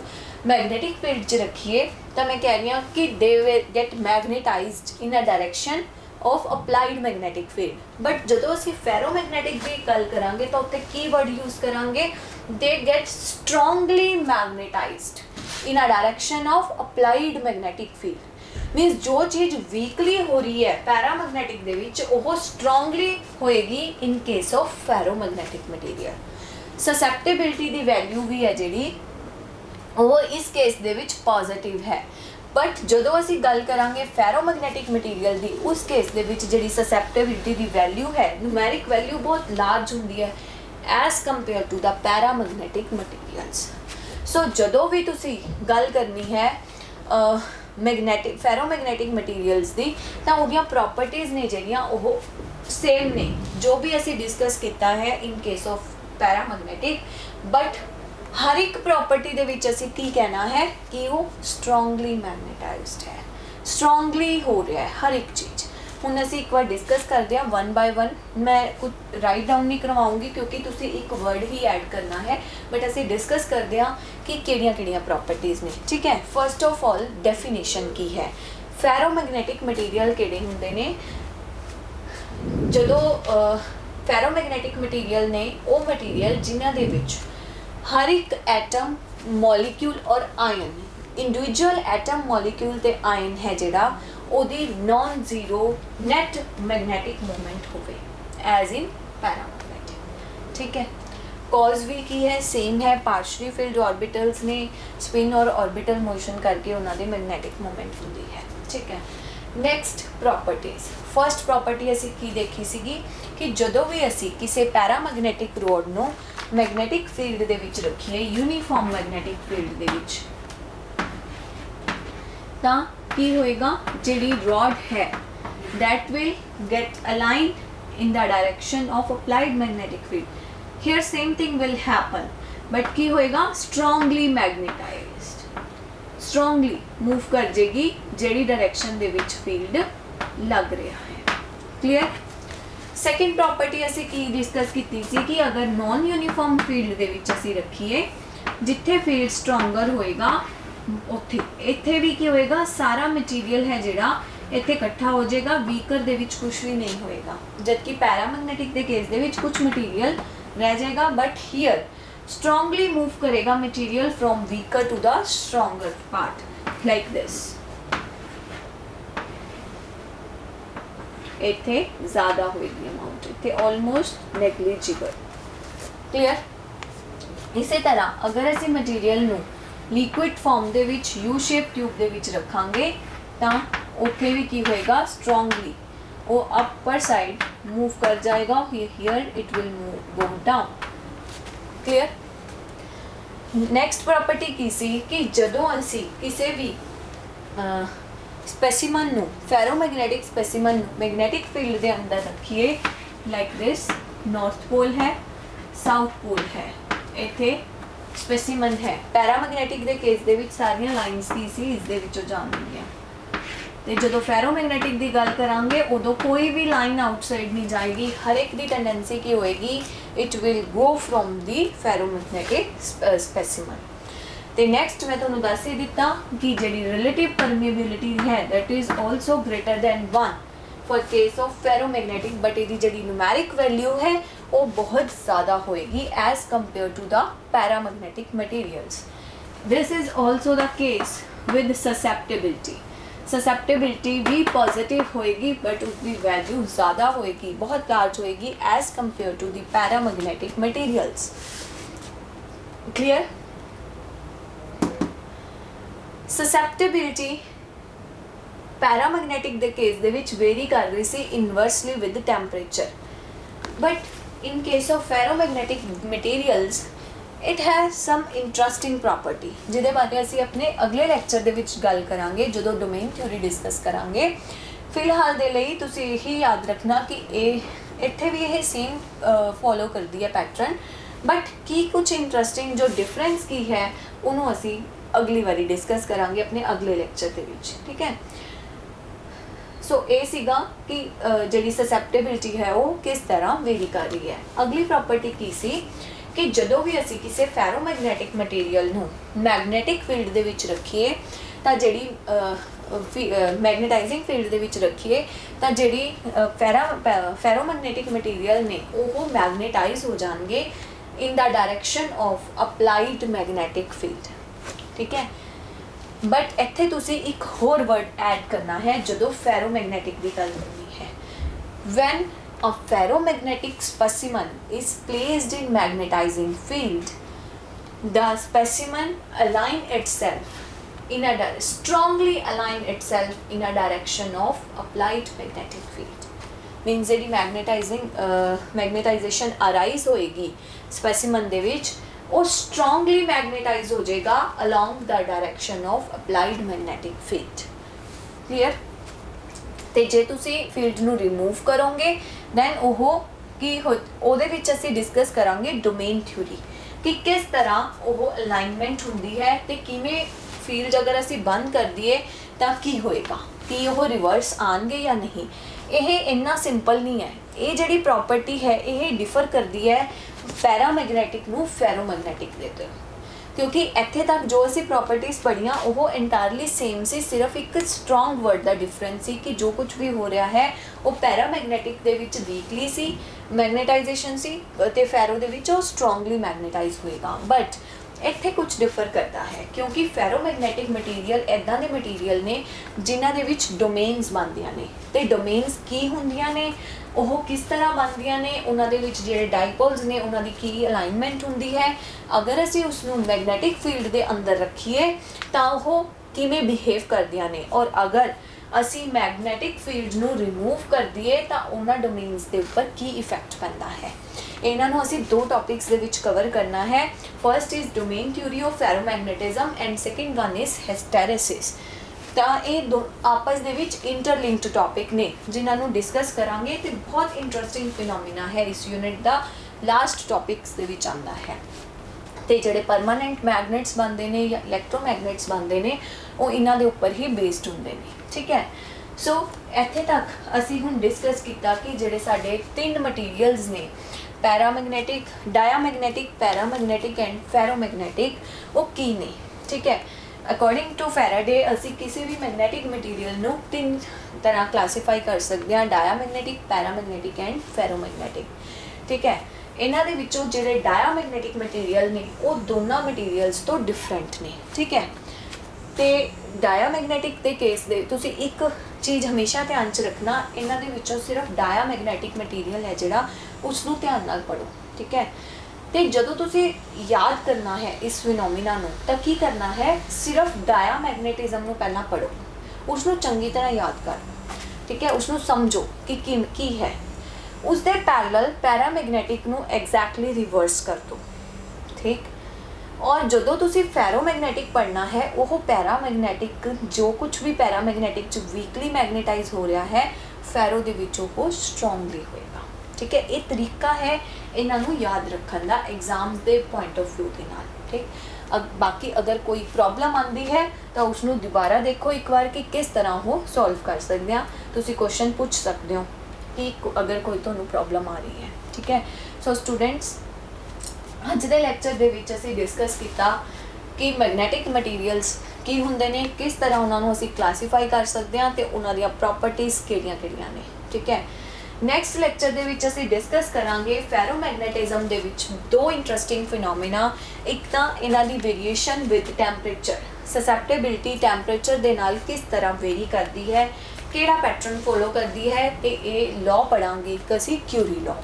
मैग्नेटिक फील्ड च रखिए तो मैं कह रही हूँ कि they will get magnetised in a direction of applied magnetic field. But जो असी फेरोमैग्नेटिक की गल करांगे तो उत्ते की वर्ड यूज़ करांगे, they get strongly magnetised in a direction of applied magnetic field. मीनस जो चीज़ वीकली हो रही है पैरामैग्नेटिक दे विच वो स्ट्रोंगली होएगी in case of ferromagnetic material. Susceptibility की वैल्यू भी है जिहड़ी वो इस केस दे विच पॉजिटिव है, बट जदों असी गल करांगे फेरोमैग्नेटिक मटीरियल की उस केस दे विच जिहड़ी ससैप्टेबिलिटी की वैल्यू है, न्यूमैरिक वैल्यू बहुत लार्ज हुंदी है as compared to the paramagnetic materials. So जदों भी तुसी गल करनी है मैग्नेटिक फेरोमैग्नेटिक मटीरियल्स की तो उहदियां प्रॉपर्टीज़ ने जिहड़ियां वो सेम ने जो भी असी डिस्कस किया है in case of paramagnetic, but हर एक प्रॉपर्टी दे विच असी की कहना है कि वो स्ट्रोंगली मैग्नेटाइज्ड है, स्ट्रोंगली हो रहा है हर एक चीज़। हुण असी एक बार डिस्कस करते हैं वन बाय वन। मैं कुछ राइट डाउन नहीं करवाऊँगी क्योंकि तुसी एक वर्ड ही ऐड करना है, बट असी डिस्कस करते हैं कि किहड़ियां प्रॉपर्टीज़ ने। ठीक है, फर्स्ट ऑफ ऑल डेफिनेशन की है, फेरोमैग्नेटिक मटीरियल किहड़े हुंदे ने। जदों फेरोमैग्नेटिक मटीरियल ने वो मटीरियल जिन्हां दे विच हर एक एटम मॉलिक्यूल और आयन इंडिविजुअल एटम मॉलिक्यूल ते आयन है जिहड़ा ओदी non zero net magnetic movement होवे एज इन पैरामैग्नेटिक। ठीक है, कॉज भी की है सेम है, पार्शली फिल्ड ऑर्बिटल्स ने स्पिन और ऑर्बिटल मोशन करके उन्होंने मैग्नेटिक मूवमेंट होती है। ठीक है, नैक्सट प्रॉपर्टीज़। फर्स्ट प्रॉपर्टी असी की देखी सीगी कि जदों भी असी किसी पैरामैग्नेटिक रोड नूं मैग्नेटिक फील्ड दे विच रखिए, यूनीफॉर्म मैग्नेटिक फील्ड दे विच, तां की होएगा, जिहड़ी रॉड है that will get aligned in the direction of applied magnetic field. Here same thing will happen, but की होएगा स्ट्रोंगली मैग्नेटाइज्ड, स्ट्रोंगली मूव कर जाएगी जिहड़ी डायरेक्शन दे विच फील्ड लग रहा है। क्लियर। ਸੈਕਿੰਡ ਪ੍ਰੋਪਰਟੀ ਅਸੀਂ ਕੀ ਡਿਸਕਸ ਕੀਤੀ ਸੀ ਕਿ ਅਗਰ ਨॉन ਯੂਨੀਫਾਰਮ ਫੀਲਡ ਦੇ ਵਿੱਚ ਅਸੀਂ ਰੱਖੀਏ, ਜਿੱਥੇ ਫੀਲਡ ਸਟਰੋਂਗਰ ਹੋਏਗਾ ਉੱਥੇ ਇੱਥੇ ਵੀ ਕੀ ਹੋਏਗਾ, ਸਾਰਾ ਮਟੀਰੀਅਲ ਹੈ ਜਿਹੜਾ ਇੱਥੇ ਇਕੱਠਾ ਹੋ ਜਾਏਗਾ, ਵੀਕਰ ਦੇ ਵਿੱਚ ਕੁਝ ਵੀ ਨਹੀਂ ਹੋਏਗਾ, ਜਦਕਿ ਪੈਰਾਮੈਗਨੈਟਿਕ ਦੇ ਕੇਸ ਦੇ ਵਿੱਚ ਕੁਝ ਮਟੀਰੀਅਲ ਰਹਿ ਜਾਏਗਾ, ਬਟ ਹੀਅਰ strongly move करेगा material from weaker to the stronger part like this. इत्थे ज़्यादा होएगी amount, इत्थे almost negligible. Clear? इसी तरह अगर असी material नू liquid form दे विच U shape tube दे विच रखांगे तां उत्थे भी की होएगा strongly वो upper side move कर जाएगा, here it will move go down. Clear? Next property की सी कि जदों असी किसी भी स्पैसीमन नू फेरोमैगनैटिक स्पैसीमन मैगनैटिक फील्ड के अंदर रखिए लाइक दिस, नॉर्थ पोल है, साउथ पोल है, इत्थे स्पैसीमन है। पैरामैगनैटिक के केस दे विच सारियां लाइन्स की सी इस दे विचों जाणगीआं, ਤੇ ਜਦੋਂ ਫੈਰੋਮੈਗਨੈਟਿਕ ਦੀ ਗੱਲ ਕਰਾਂਗੇ ਉਦੋਂ ਕੋਈ ਵੀ ਲਾਈਨ ਆਊਟਸਾਈਡ ਨਹੀਂ ਜਾਏਗੀ, ਹਰ ਇੱਕ ਦੀ ਟੈਂਡੈਂਸੀ ਕੀ ਹੋਏਗੀ, it will go from the ferromagnetic specimen. ਤੇ ਨੈਕਸਟ ਮੈਂ ਤੁਹਾਨੂੰ ਦੱਸ ਹੀ ਦਿੱਤਾ ਕਿ ਜਿਹੜੀ ਰਿਲੇਟਿਵ ਪਰਮੀਏਬਿਲਿਟੀ ਹੈ that is also greater then 1 for case of ferromagnetic, but ਇਹਦੀ ਜਿਹੜੀ numeric value है वो बहुत ज़्यादा होएगी as compared to the paramagnetic materials. This is also the case with susceptibility. Susceptibility भी पॉजिटिव होएगी बट उसकी वैल्यू ज़्यादा होएगी, बहुत लार्ज होएगी as compared to the paramagnetic materials. Clear? Susceptibility paramagnetic दे केस दे विच वेरी कर रही सी inversely with temperature, but in case of ferromagnetic materials it has some interesting property जिहदे बारे असीं अपने अगले लैक्चर दे विच गल करांगे जदों डोमेन थ्योरी डिस्कस करांगे। फिलहाल दे लई तुसीं यही याद रखना कि इत्थे भी यह सेम फॉलो करदी है पैटर्न, बट की कुछ इंटरस्टिंग जो डिफरेंस की है उन्होंने असीं अगली बारी डिस्कस करांगे अपने अगले लैक्चर दे विच। ठीक है, सो ये सीगा कि जिहड़ी ससेप्टेबिलिटी है वो किस तरह वेरी कर रही है। अगली प्रॉपर्टी की सी कि जदों भी असी किसी फेरोमैगनैटिक मटीरियल नू मैगनैटिक फील्ड दे विच रखीए तां जिहड़ी मैगनेटाइजिंग फील्ड दे विच रखीए तां जिहड़ी फेरोमैगनैटिक मटीरियल ने वो मैगनेटाइज हो जाएंगे in the direction of applied magnetic field. ठीक है, बट इत्थे तुसी एक होर वर्ड ऐड करना है जदों फेरोमैगनैटिक की गल करनी है। When a ferromagnetic specimen is placed in magnetizing field, the specimen strongly align itself in a direction of applied magnetic field. Means ਜਿਹੜੀ मैग्नेटाइजेशन arise होएगी specimen ਦੇ ਵਿੱਚ ਉਹ strongly magnetize ਹੋ ਜਾਏਗਾ along the direction of applied magnetic field. Clear? ਤੇ ਜੇ ਤੁਸੀਂ ਫੀਲਡ ਨੂੰ ਰਿਮੂਵ ਕਰੋਗੇ ਦੈਨ ਉਹ ਕੀ ਉਹਦੇ ਵਿੱਚ ਅਸੀਂ ਡਿਸਕਸ ਕਰਾਂਗੇ ਡੋਮੇਨ ਥਿਊਰੀ ਕਿ ਕਿਸ ਤਰ੍ਹਾਂ ਉਹ ਅਲਾਈਨਮੈਂਟ ਹੁੰਦੀ ਹੈ ਤੇ ਕਿਵੇਂ ਫੀਲਡ ਅਗਰ ਅਸੀਂ ਬੰਦ ਕਰ ਦਈਏ ਤਾਂ ਕੀ ਹੋਏਗਾ, ਕਿ ਉਹ ਰਿਵਰਸ ਆਣਗੇ ਜਾਂ ਨਹੀਂ। ਇਹ ਇੰਨਾ ਸਿੰਪਲ ਨਹੀਂ ਹੈ। ਇਹ ਜਿਹੜੀ ਪ੍ਰੋਪਰਟੀ ਹੈ ਇਹ ਡਿਫਰ ਕਰਦੀ ਹੈ ਪੈਰਾਮੈਗਨੈਟਿਕ ਨੂੰ ਫੈਰੋਮੈਗਨੈਟਿਕ ਦੇ ਤੋਂ, क्योंकि इत्थे तक जो असी प्रॉपर्टीज़ पढ़ियाँ वो इंटायरली सेम सी, सिर्फ एक स्ट्रोंग वर्ड का डिफरेंस सी कि जो कुछ भी हो रहा है वो पैरामैगनैटिक दे विच वीकली सी मैगनेटाइजेशन सी ते फैरो दे विच वो स्ट्रोंगली मैगनेटाइज होएगा। बट इत्थे कुछ डिफर करता है क्योंकि फेरोमैगनैटिक मटीरियल इदां दे मटीरियल ने जिन्हां दे विच डोमेन्स बनदियां ने ते डोमेन्स की हुंदियां ने ਉਹ किस तरह बनदियां ने, उन्हां दे विच जिहड़े डाइपोल्स ने उन्हां दी की अलाइनमेंट हुंदी है। अगर असी उसनूं मैगनैटिक फील्ड दे अंदर रखीए तां ਉਹ किवें बिहेव करदियां ने, और अगर असी मैगनैटिक फील्ड नूं रिमूव कर दईए तां उन्हां डोमेन्स दे उपर की इफैक्ट पैंदा है। इन्हां नूं असी दो टॉपिक्स दे विच कवर करना है। First is domain theory of ferromagnetism and second one is hysteresis. ਤਾਂ ਇਹ ਦੋ ਆਪਸ ਦੇ ਵਿੱਚ ਇੰਟਰਲਿੰਕਡ ਟੌਪਿਕ ਨੇ ਜਿਨ੍ਹਾਂ ਨੂੰ ਡਿਸਕਸ ਕਰਾਂਗੇ ਤੇ ਬਹੁਤ ਇੰਟਰਸਟਿੰਗ ਫਿਨੋਮੀਨਾ ਹੈ ਇਸ ਯੂਨਿਟ ਦਾ। ਲਾਸਟ ਟੌਪਿਕਸ ਦੇ ਵਿੱਚ ਆਉਂਦਾ ਹੈ ਤੇ ਜਿਹੜੇ ਪਰਮਾਨੈਂਟ ਮੈਗਨੇਟਸ ਬਣਦੇ ਨੇ ਜਾਂ ਇਲੈਕਟ੍ਰੋਮੈਗਨੇਟਸ ਬਣਦੇ ਨੇ ਉਹ ਇਹਨਾਂ ਦੇ ਉੱਪਰ ਹੀ ਬੇਸਡ ਹੁੰਦੇ ਨੇ। ਠੀਕ ਹੈ, ਸੋ ਇੱਥੇ ਤੱਕ ਅਸੀਂ ਹੁਣ ਡਿਸਕਸ ਕੀਤਾ ਕਿ ਜਿਹੜੇ ਸਾਡੇ ਤਿੰਨ ਮਟੀਰੀਅਲਸ ਨੇ, ਪੈਰਾਮੈਗਨੈਟਿਕ, ਡਾਇਆਮੈਗਨੈਟਿਕ, ਪੈਰਾਮੈਗਨੈਟਿਕ ਐਂਡ ਫੈਰੋਮੈਗਨੈਟਿਕ, ਉਹ ਕੀ ਨੇ। ਠੀਕ ਹੈ, ਅਕੋਰਡਿੰਗ ਟੂ ਫੈਰਾਡੇ ਅਸੀਂ ਕਿਸੇ ਵੀ ਮੈਗਨੈਟਿਕ ਮਟੀਰੀਅਲ ਨੂੰ ਤਿੰਨ ਤਰ੍ਹਾਂ ਕਲਾਸੀਫਾਈ ਕਰ ਸਕਦੇ ਹਾਂ, ਡਾਇਆਮੈਗਨੈਟਿਕ, ਪੈਰਾਮੈਗਨੈਟਿਕ ਐਂਡ ਫੈਰੋਮੈਗਨੈਟਿਕ। ਠੀਕ ਹੈ, ਇਹਨਾਂ ਦੇ ਵਿੱਚੋਂ ਜਿਹੜੇ ਡਾਇਆਮੈਗਨੈਟਿਕ ਮਟੀਰੀਅਲ ਨੇ ਉਹ ਦੋਨਾਂ ਮਟੀਰੀਅਲਸ ਤੋਂ ਡਿਫਰੈਂਟ ਨੇ। ਠੀਕ ਹੈ, ਤੇ ਡਾਇਆਮੈਗਨੈਟਿਕ ਦੇ ਕੇਸ ਦੇ ਤੁਸੀਂ ਇੱਕ ਚੀਜ਼ ਹਮੇਸ਼ਾ ਧਿਆਨ 'ਚ ਰੱਖਣਾ, ਇਹਨਾਂ ਦੇ ਵਿੱਚੋਂ ਸਿਰਫ ਡਾਇਆਮੈਗਨੈਟਿਕ ਮਟੀਰੀਅਲ ਹੈ ਜਿਹੜਾ ਉਸਨੂੰ ਧਿਆਨ ਨਾਲ ਪੜ੍ਹੋ। ਠੀਕ ਹੈ, ਤੇ ਜਦੋਂ ਤੁਸੀਂ ਯਾਦ ਕਰਨਾ ਹੈ ਇਸ ਫਿਨੋਮੀਨਾ ਨੂੰ ਤਾਂ ਕੀ ਕਰਨਾ ਹੈ, ਸਿਰਫ ਡਾਇਆਮੈਗਨੈਟਿਜ਼ਮ ਨੂੰ ਪਹਿਲਾਂ ਪੜ੍ਹੋ, ਉਸਨੂੰ ਚੰਗੀ ਤਰ੍ਹਾਂ ਯਾਦ ਕਰ ਲਓ। ਠੀਕ ਹੈ, ਉਸਨੂੰ ਸਮਝੋ ਕਿ ਕੀ ਹੈ। ਉਸਦੇ ਪੈਰਲਲ ਪੈਰਾਮੈਗਨੈਟਿਕ ਨੂੰ ਐਗਜ਼ੈਕਟਲੀ ਰਿਵਰਸ ਕਰ ਦਿਓ। ਠੀਕ, ਔਰ ਜਦੋਂ ਤੁਸੀਂ ਫੈਰੋਮੈਗਨੈਟਿਕ ਪੜ੍ਹਨਾ ਹੈ, ਉਹ ਪੈਰਾਮੈਗਨੈਟਿਕ ਜੋ ਕੁਝ ਵੀ ਪੈਰਾਮੈਗਨੈਟਿਕ 'ਚ ਵੀਕਲੀ ਮੈਗਨੇਟਾਈਜ਼ ਹੋ ਰਿਹਾ ਹੈ, ਫੈਰੋ ਦੇ ਵਿੱਚ ਉਹ ਸਟਰੋਂਗਲੀ ਹੋਏਗਾ। ਠੀਕ ਹੈ, ਇਹ ਤਰੀਕਾ ਹੈ ਇਹਨਾਂ ਨੂੰ ਯਾਦ ਰੱਖਣ ਦਾ ਐਗਜ਼ਾਮ ਦੇ ਪੁਆਇੰਟ ਆਫ ਵਿਊ ਦੇ ਨਾਲ। ਠੀਕ, ਬਾਕੀ ਅਗਰ ਕੋਈ ਪ੍ਰੋਬਲਮ ਆਉਂਦੀ ਹੈ ਤਾਂ ਉਸਨੂੰ ਦੁਬਾਰਾ ਦੇਖੋ ਇੱਕ ਵਾਰ ਕਿ ਕਿਸ ਤਰ੍ਹਾਂ ਉਹ ਸੋਲਵ ਕਰ ਸਕਦੇ ਹਾਂ। ਤੁਸੀਂ ਕੁਐਸਚਨ ਪੁੱਛ ਸਕਦੇ ਹੋ ਕਿ ਅਗਰ ਕੋਈ ਤੁਹਾਨੂੰ ਪ੍ਰੋਬਲਮ ਆ ਰਹੀ ਹੈ। ਠੀਕ ਹੈ, ਸੋ ਸਟੂਡੈਂਟਸ, ਅੱਜ ਦੇ ਲੈਕਚਰ ਦੇ ਵਿੱਚ ਅਸੀਂ ਡਿਸਕਸ ਕੀਤਾ ਕਿ ਮੈਗਨੈਟਿਕ ਮਟੀਰੀਅਲਸ ਕੀ ਹੁੰਦੇ ਨੇ, ਕਿਸ ਤਰ੍ਹਾਂ ਉਹਨਾਂ ਨੂੰ ਅਸੀਂ ਕਲਾਸੀਫਾਈ ਕਰ ਸਕਦੇ ਹਾਂ ਤੇ ਉਹਨਾਂ ਦੀਆਂ ਪ੍ਰੋਪਰਟੀਜ਼ ਕਿਹੜੀਆਂ-ਕਿਹੜੀਆਂ ਨੇ। ਠੀਕ ਹੈ, ਨੈਕਸਟ ਲੈਕਚਰ ਦੇ ਵਿੱਚ ਅਸੀਂ ਡਿਸਕਸ ਕਰਾਂਗੇ ਫੈਰੋਮੈਗਨੈਟਿਜ਼ਮ ਦੇ ਵਿੱਚ ਦੋ ਇੰਟਰਸਟਿੰਗ ਫਿਨੋਮੀਨਾ। ਇੱਕ ਤਾਂ ਇਹਨਾਂ ਦੀ ਵੇਰੀਏਸ਼ਨ ਵਿਦ ਟੈਂਪਰੇਚਰ, ਸਸੈਪਟੇਬਿਲਿਟੀ ਟੈਂਪਰੇਚਰ ਦੇ ਨਾਲ ਕਿਸ ਤਰ੍ਹਾਂ ਵੇਰੀ ਕਰਦੀ ਹੈ, ਕਿਹੜਾ ਪੈਟਰਨ ਫੋਲੋ ਕਰਦੀ ਹੈ, ਤੇ ਇਹ ਲਾਅ ਪੜਾਂਗੇ ਇੱਕ ਅਸੀਂ ਕਿਊਰੀ ਲਾਅ।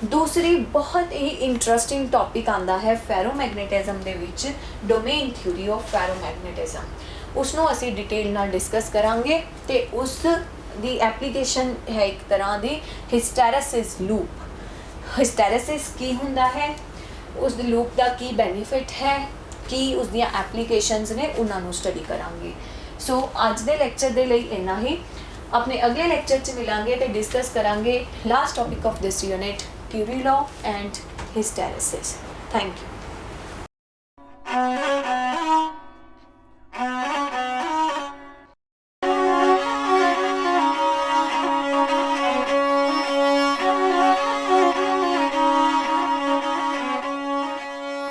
ਦੂਸਰੀ ਬਹੁਤ ਹੀ ਇੰਟਰਸਟਿੰਗ ਟੌਪਿਕ ਆਂਦਾ ਹੈ ਫੈਰੋਮੈਗਨੈਟਿਜ਼ਮ ਦੇ ਵਿੱਚ, ਡੋਮੇਨ ਥਿਊਰੀ ਆਫ ਫੈਰੋਮੈਗਨੈਟਿਜ਼ਮ। ਉਸਨੂੰ ਅਸੀਂ ਡਿਟੇਲ ਨਾਲ ਡਿਸਕਸ ਕਰਾਂਗੇ ਤੇ ਉਸ ਦੀ ਐਪਲੀਕੇਸ਼ਨ ਹੈ ਇੱਕ ਤਰ੍ਹਾਂ ਦੀ ਹਿਸਟੈਰੇਸਿਸ ਲੂਪ। ਹਿਸਟੈਰੇਸਿਸ ਕੀ ਹੁੰਦਾ ਹੈ, ਉਸ ਦੇ ਲੂਪ ਦਾ ਕੀ ਬੈਨੀਫਿਟ ਹੈ, ਕੀ ਉਸ ਦੀਆਂ ਐਪਲੀਕੇਸ਼ਨਸ ਨੇ, ਉਹਨਾਂ ਨੂੰ ਸਟੱਡੀ ਕਰਾਂਗੇ। ਸੋ ਅੱਜ ਦੇ ਲੈਕਚਰ ਦੇ ਲਈ ਇੰਨਾ ਹੀ। ਆਪਣੇ ਅਗਲੇ ਲੈਕਚਰ 'ਚ ਮਿਲਾਂਗੇ ਤੇ ਡਿਸਕਸ ਕਰਾਂਗੇ last topic of this unit, Curie law and hysteresis. Thank you.